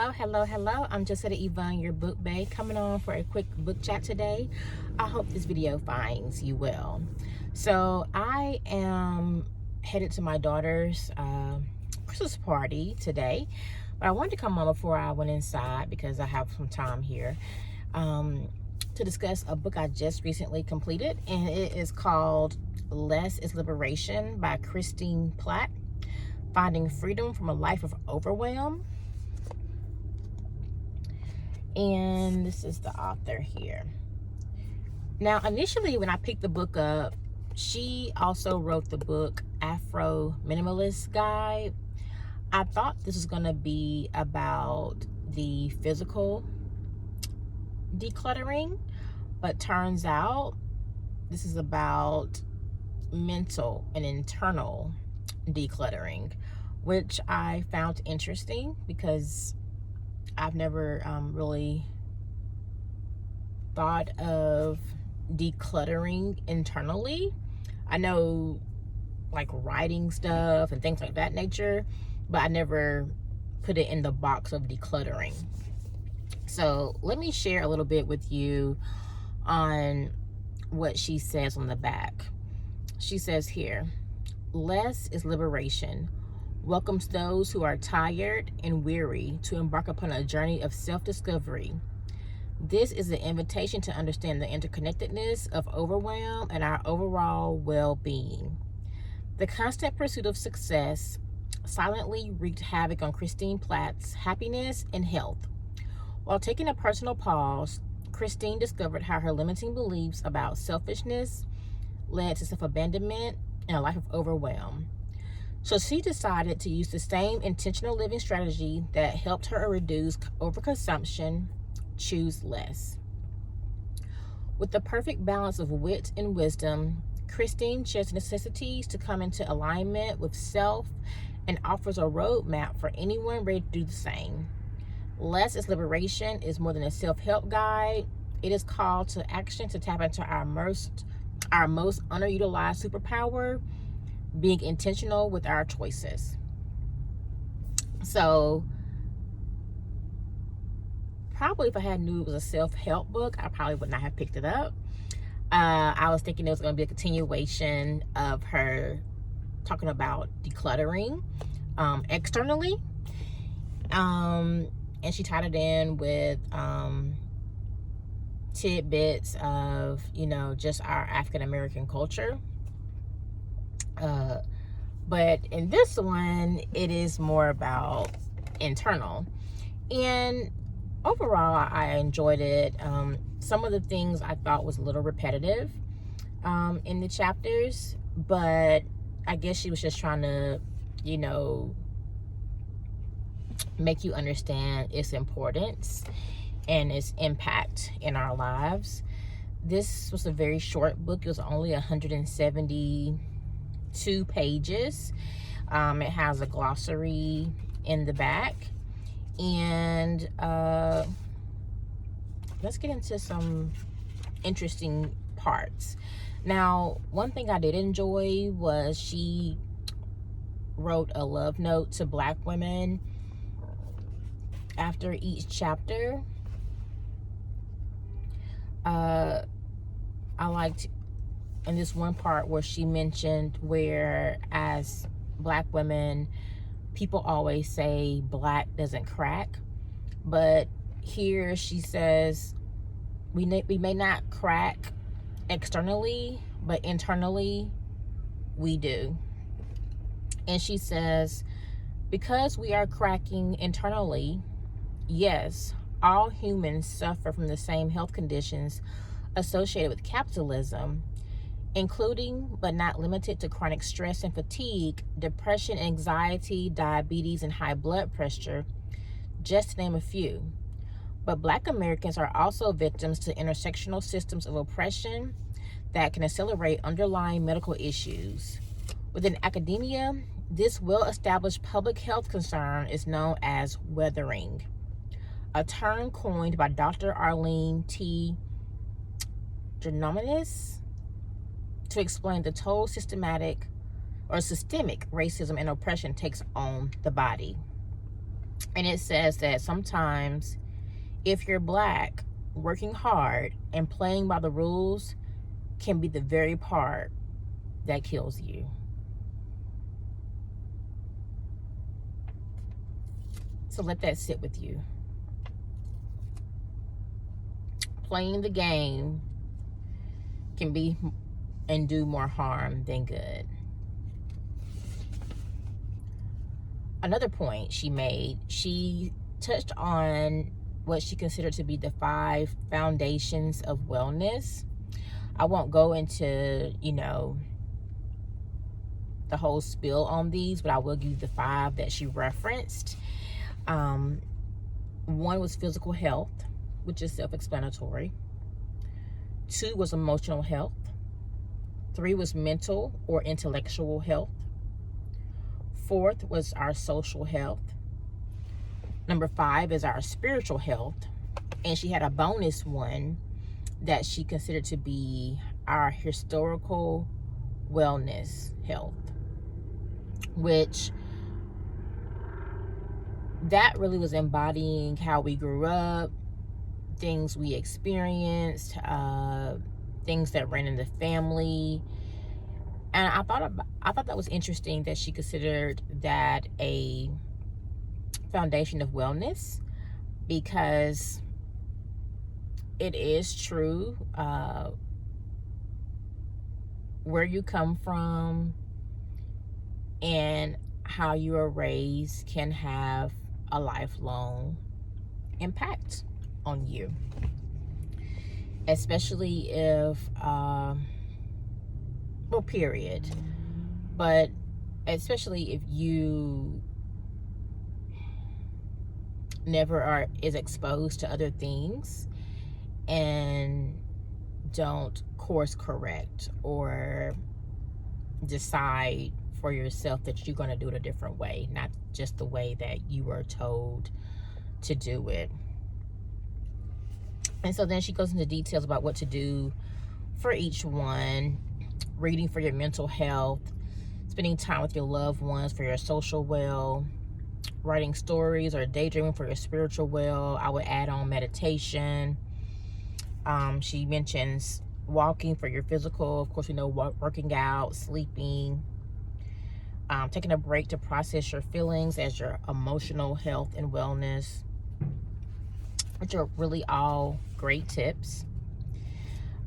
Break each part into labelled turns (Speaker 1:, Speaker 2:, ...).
Speaker 1: Hello. I'm Jessica Yvonne, your book bae, coming on for a quick book chat today. I hope this video finds you well. So I am headed to my daughter's Christmas party today, but I wanted to come on before I went inside because I have some time here to discuss a book I just recently completed, and it is called Less is Liberation by Platt. Finding Freedom from a Life of Overwhelm. And this is the author here. Now, initially when I picked the book up, she also wrote the book Afro Minimalist Guide. I thought this was going to be about the physical decluttering, but turns out this is about mental and internal decluttering, which I found interesting because I've never really thought of decluttering internally. I know like writing stuff and things like that nature, but I never put it in the box of decluttering. So let me share a little bit with you on what she says on the back. She says here, "Less is liberation. Welcomes those who are tired and weary to embark upon a journey of self-discovery. This is an invitation to understand the interconnectedness of overwhelm and our overall well-being. The constant pursuit of success silently wreaked havoc on Christine Platt's happiness and health. While taking a personal pause, Christine discovered how her limiting beliefs about selfishness led to self-abandonment and a life of overwhelm. So she decided to use the same intentional living strategy that helped her reduce overconsumption, choose less. With the perfect balance of wit and wisdom, Christine shares necessities to come into alignment with self and offers a roadmap for anyone ready to do the same. Less is Liberation is more than a self-help guide. It is called to action to tap into our most underutilized superpower, being intentional with our choices." So probably if I had knew it was a self-help book, I probably would not have picked it up. I was thinking it was going to be a continuation of her talking about decluttering externally, and she tied it in with tidbits of, just our African American culture. But in this one, it is more about internal. And overall, I enjoyed it. Some of the things I thought was a little repetitive in the chapters, but I guess she was just trying to, make you understand its importance and its impact in our lives. This was a very short book. It was only 172 pages. It has a glossary in the back. And let's get into some interesting parts. Now, one thing I did enjoy was she wrote a love note to Black women after each chapter. I liked in this one part where she mentioned where as Black women, people always say black doesn't crack, but here she says we may not crack externally, but internally we do. And she says, because we are cracking internally, yes, all humans suffer from the same health conditions associated with capitalism, including but not limited to chronic stress and fatigue, depression, anxiety, diabetes, and high blood pressure, just to name a few. But Black Americans are also victims to intersectional systems of oppression that can accelerate underlying medical issues. Within academia, this well-established public health concern is known as weathering, a term coined by Dr. Arlene T. Genominis to explain the toll systemic racism and oppression takes on the body. And it says that sometimes if you're Black, working hard and playing by the rules can be the very part that kills you. So let that sit with you. Playing the game can be and do more harm than good. Another point she made, she touched on what she considered to be the 5 foundations of wellness. I won't go into, the whole spill on these, but I will give you the 5 that she referenced. One was physical health, which is self-explanatory. 2 was emotional health. 3 was mental or intellectual health. 4th was our social health. Number 5 is our spiritual health. And she had a bonus one that she considered to be our historical wellness health, which that really was embodying how we grew up, things we experienced, things that ran in the family. And I thought that was interesting that she considered that a foundation of wellness, because it is true. Where you come from and how you are raised can have a lifelong impact on you, especially if period, but especially if you never is exposed to other things and don't course correct or decide for yourself that you're going to do it a different way, not just the way that you were told to do it. And so then she goes into details about what to do for each one: reading for your mental health, spending time with your loved ones for your social well, writing stories or daydreaming for your spiritual well. I would add on meditation. She mentions walking for your physical. Of course, we know working out, sleeping, taking a break to process your feelings as your emotional health and wellness, which are really all great tips.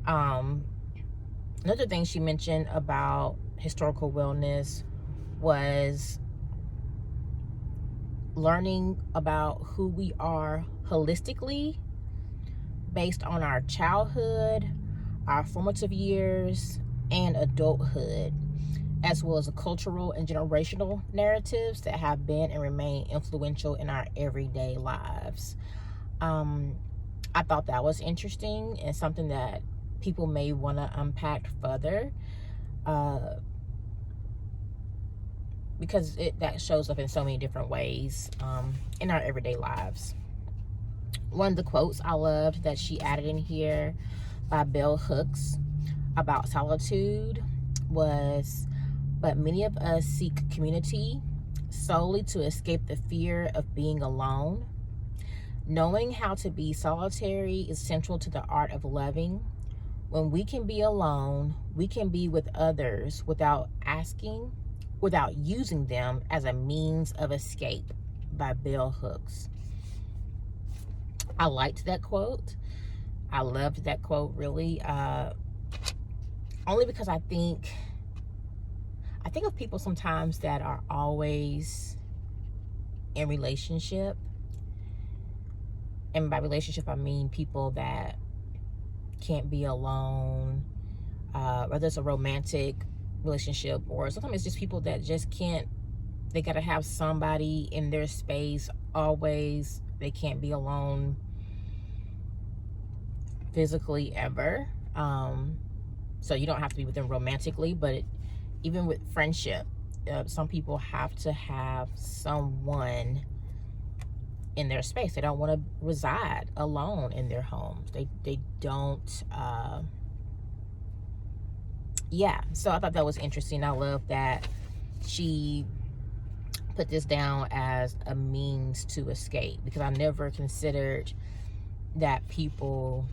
Speaker 1: Another thing she mentioned about historical wellness was learning about who we are holistically based on our childhood, our formative years, and adulthood, as well as the cultural and generational narratives that have been and remain influential in our everyday lives. I thought that was interesting and something that people may want to unpack further, because that shows up in so many different ways in our everyday lives. One of the quotes I loved that she added in here by Bell Hooks about solitude was, "But many of us seek community solely to escape the fear of being alone. Knowing how to be solitary is central to the art of loving. When we can be alone, we can be with others without using them as a means of escape," by Bell Hooks. I liked that quote. I loved that quote, really. Only because I think of people sometimes that are always in relationship. And by relationship, I mean people that can't be alone, whether it's a romantic relationship or sometimes it's just people that just can't, they got to have somebody in their space always. They can't be alone physically ever. So you don't have to be with them romantically, but even with friendship, some people have to have someone in their space. They don't want to reside alone in their homes. They don't. So I thought that was interesting. I love that she put this down as a means to escape, because I never considered that people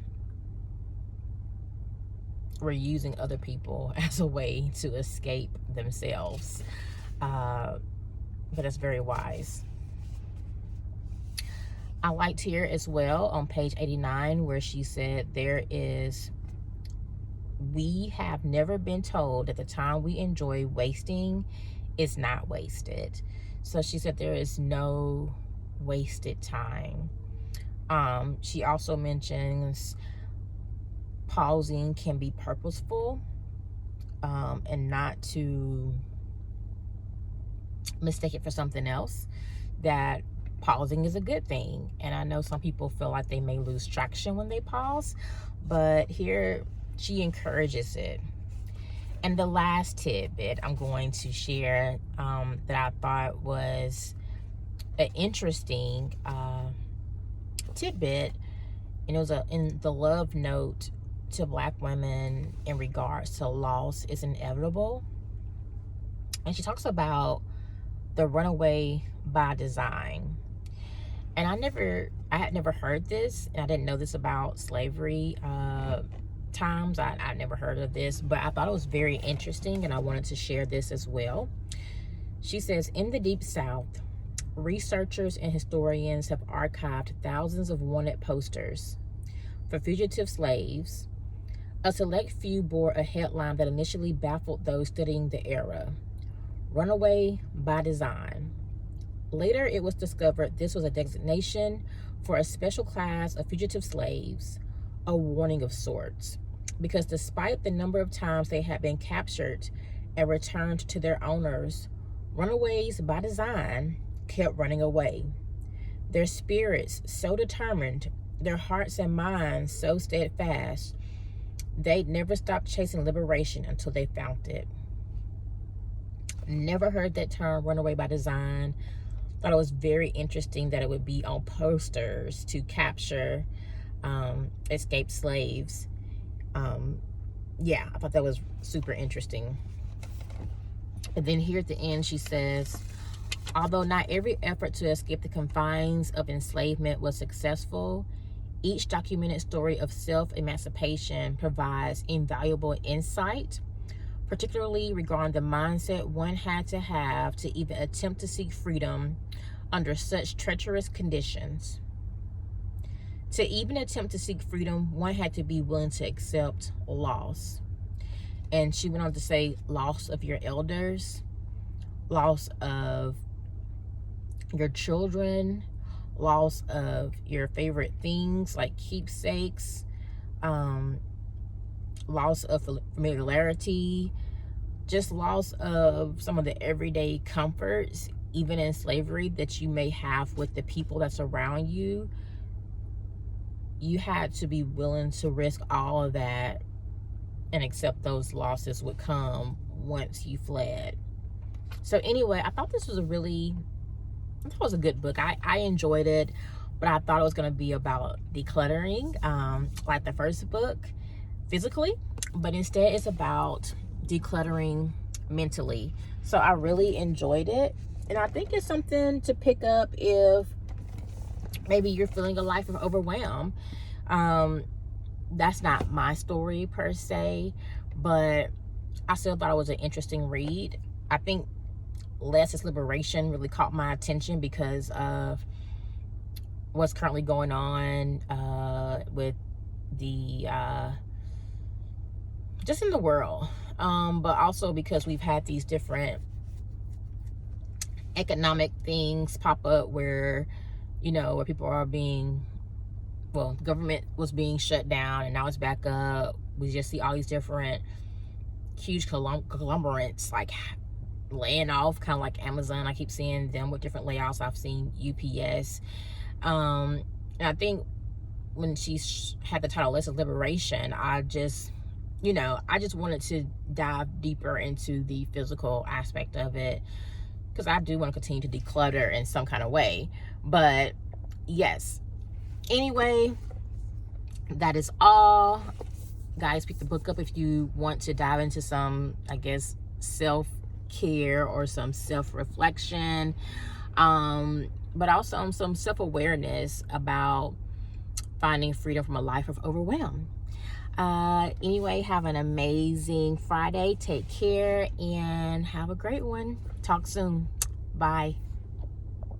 Speaker 1: were using other people as a way to escape themselves. But it's very wise. I liked here as well on page 89 where she said we have never been told that the time we enjoy wasting is not wasted. So she said there is no wasted time. She also mentions pausing can be purposeful, and not to mistake it for something else, that pausing is a good thing. And I know some people feel like they may lose traction when they pause, but here she encourages it. And the last tidbit I'm going to share, that I thought was an interesting tidbit, and it was in the love note to Black women in regards to loss is inevitable. And she talks about the runaway by design. And I had never heard this, and I didn't know this about slavery times. I never heard of this, but I thought it was very interesting, and I wanted to share this as well. She says, in the Deep South, researchers and historians have archived thousands of wanted posters for fugitive slaves. A select few bore a headline that initially baffled those studying the era: runaway by design. Later, it was discovered this was a designation for a special class of fugitive slaves, a warning of sorts, because despite the number of times they had been captured and returned to their owners, runaways by design kept running away. Their spirits so determined, their hearts and minds so steadfast, they'd never stopped chasing liberation until they found it. Never heard that term, runaway by design. Thought it was very interesting that it would be on posters to capture escaped slaves. Yeah, I thought that was super interesting. And then here at the end, she says, although not every effort to escape the confines of enslavement was successful, each documented story of self-emancipation provides invaluable insight, particularly regarding the mindset one had to have to even attempt to seek freedom under such treacherous conditions. To even attempt to seek freedom, one had to be willing to accept loss. And she went on to say, loss of your elders, loss of your children, loss of your favorite things like keepsakes, loss of familiarity, just loss of some of the everyday comforts, even in slavery, that you may have with the people that's around you. You had to be willing to risk all of that and accept those losses would come once you fled. So anyway, I thought this was it was a good book. I enjoyed it, but I thought it was going to be about decluttering, like the first book, physically, but instead it's about decluttering mentally. So I really enjoyed it, and I think it's something to pick up if maybe you're feeling a life of overwhelm. That's not my story per se, but I still thought it was an interesting read. I think Less is Liberation really caught my attention because of what's currently going on with the just in the world, but also because we've had these different economic things pop up where, where people are being, the government was being shut down and now it's back up. We just see all these different huge conglomerates like laying off, kind of like Amazon. I keep seeing them with different layoffs. I've seen UPS. And I think when she had the title Less is Liberation, I just wanted to dive deeper into the physical aspect of it, because I do want to continue to declutter in some kind of way. But yes, anyway, that is all. Guys, pick the book up if you want to dive into some, I guess, self self-care or some self-reflection, but also some self-awareness about finding freedom from a life of overwhelm. Anyway, have an amazing Friday. Take care and have a great one. Talk soon. Bye.